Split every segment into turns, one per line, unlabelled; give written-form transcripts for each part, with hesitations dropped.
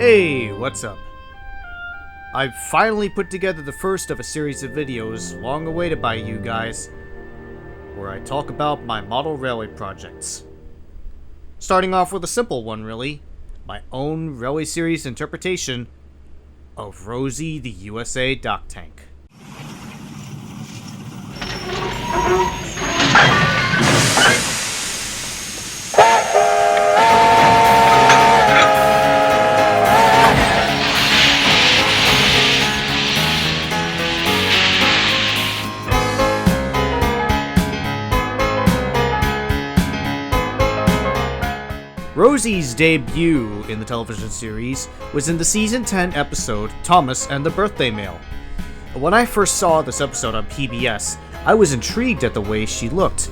Hey, what's up? I've finally put together the first of a series of videos long awaited by you guys, where I talk about my model railway projects. Starting off with a simple one, really. My own railway series interpretation of Rosie the USA dock tank. Rosie's debut in the television series was in the season 10 episode Thomas and the Birthday Mail. When I first saw this episode on PBS, I was intrigued at the way she looked,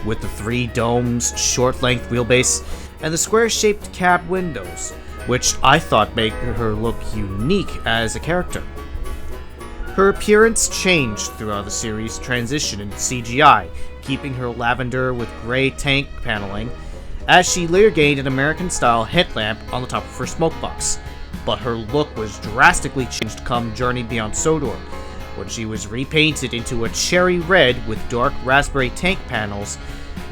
with the 3 domes, short-length wheelbase, and the square-shaped cab windows, which I thought made her look unique as a character. Her appearance changed throughout the series' transition into CGI, keeping her lavender with gray tank paneling, as she later gained an American-style headlamp on the top of her smokebox. But her look was drastically changed come Journey Beyond Sodor, when she was repainted into a cherry red with dark raspberry tank panels,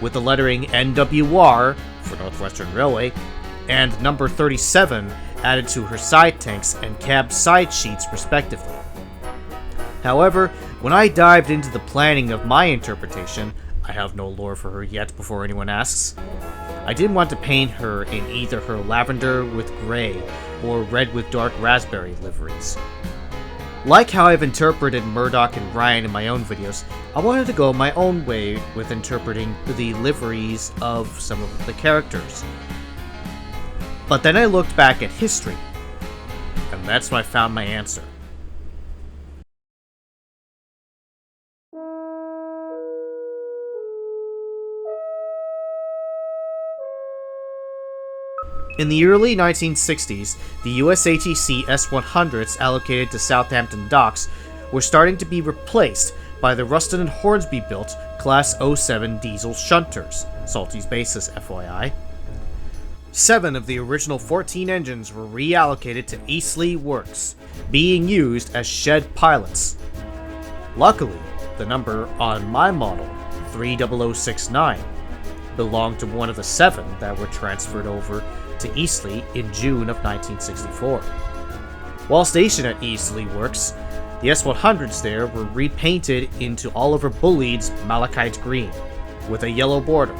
with the lettering NWR for Northwestern Railway, and number 37 added to her side tanks and cab side sheets respectively. However, when I dived into the planning of my interpretation, I have no lore for her yet before anyone asks, I didn't want to paint her in either her lavender with gray or red with dark raspberry liveries. Like how I've interpreted Murdoch and Ryan in my own videos, I wanted to go my own way with interpreting the liveries of some of the characters. But then I looked back at history, and that's when I found my answer. In the early 1960s, the USATC S100s allocated to Southampton docks were starting to be replaced by the Ruston and Hornsby built Class 07 diesel shunters, Salty's basis FYI. 7 of the original 14 engines were reallocated to Eastleigh Works, being used as shed pilots. Luckily, the number on my model, 30069, belonged to one of the 7 that were transferred over to Eastleigh in June of 1964. While stationed at Eastleigh Works, the S100s there were repainted into Oliver Bulleid's malachite green, with a yellow border.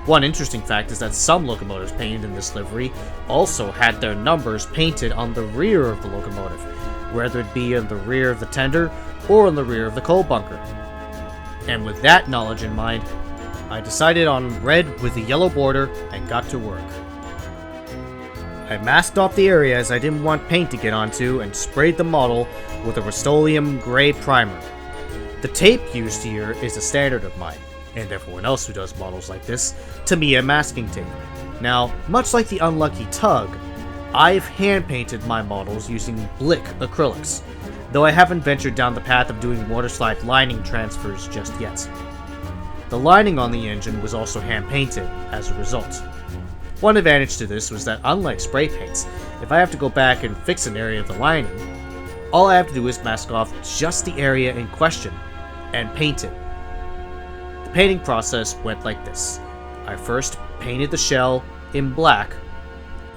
One interesting fact is that some locomotives painted in this livery also had their numbers painted on the rear of the locomotive, whether it be on the rear of the tender or on the rear of the coal bunker. And with that knowledge in mind, I decided on red with a yellow border and got to work. I masked off the areas I didn't want paint to get onto and sprayed the model with a Rust-Oleum gray primer. The tape used here is a standard of mine, and everyone else who does models like this, Tamiya masking tape. Now, much like the unlucky Tug, I've hand-painted my models using Blick acrylics, though I haven't ventured down the path of doing waterslide lining transfers just yet. The lining on the engine was also hand-painted as a result. One advantage to this was that unlike spray paints, if I have to go back and fix an area of the lining, all I have to do is mask off just the area in question and paint it. The painting process went like this. I first painted the shell in black,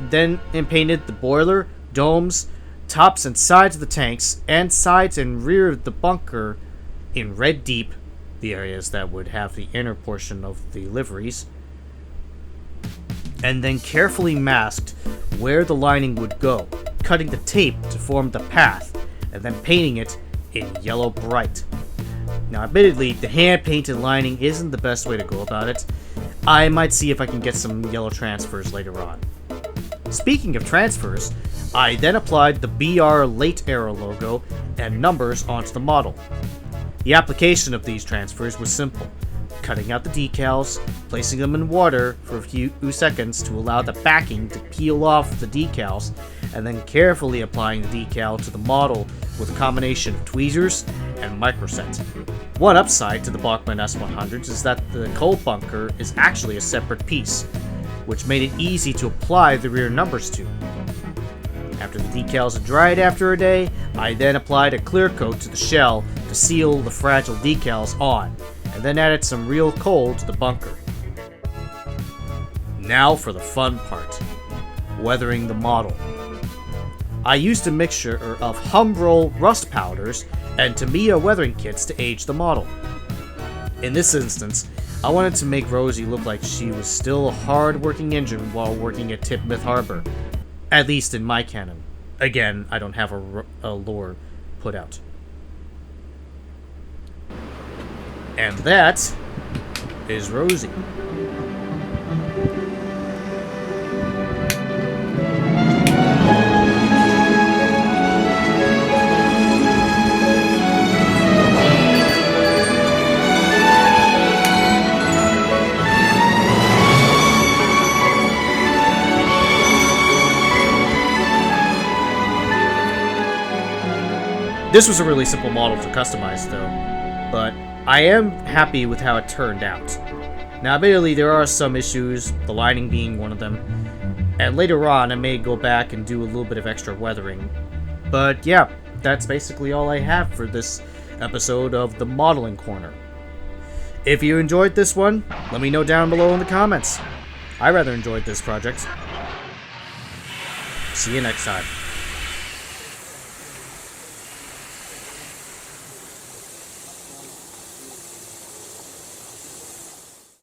then painted the boiler, domes, tops and sides of the tanks, and sides and rear of the bunker in red deep, the areas that would have the inner portion of the liveries, and then carefully masked where the lining would go, cutting the tape to form the path, and then painting it in yellow bright. Now admittedly, the hand-painted lining isn't the best way to go about it. I might see if I can get some yellow transfers later on. Speaking of transfers, I then applied the BR Late Era logo and numbers onto the model. The application of these transfers was simple. Cutting out the decals, placing them in water for a few seconds to allow the backing to peel off the decals, and then carefully applying the decal to the model with a combination of tweezers and microset. One upside to the Bachmann S100s is that the coal bunker is actually a separate piece, which made it easy to apply the rear numbers to. After the decals had dried after a day, I then applied a clear coat to the shell to seal the fragile decals on, and then added some real coal to the bunker. Now for the fun part, weathering the model. I used a mixture of Humbrol rust powders and Tamiya weathering kits to age the model. In this instance, I wanted to make Rosie look like she was still a hard-working engine while working at Tipmouth Harbor, at least in my canon. Again, I don't have a lore put out. And that is Rosie. This was a really simple model to customize though, but I am happy with how it turned out. Now admittedly there are some issues, the lining being one of them, and later on I may go back and do a little bit of extra weathering. But yeah, that's basically all I have for this episode of the Modeling Corner. If you enjoyed this one, let me know down below in the comments. I rather enjoyed this project. See you next time.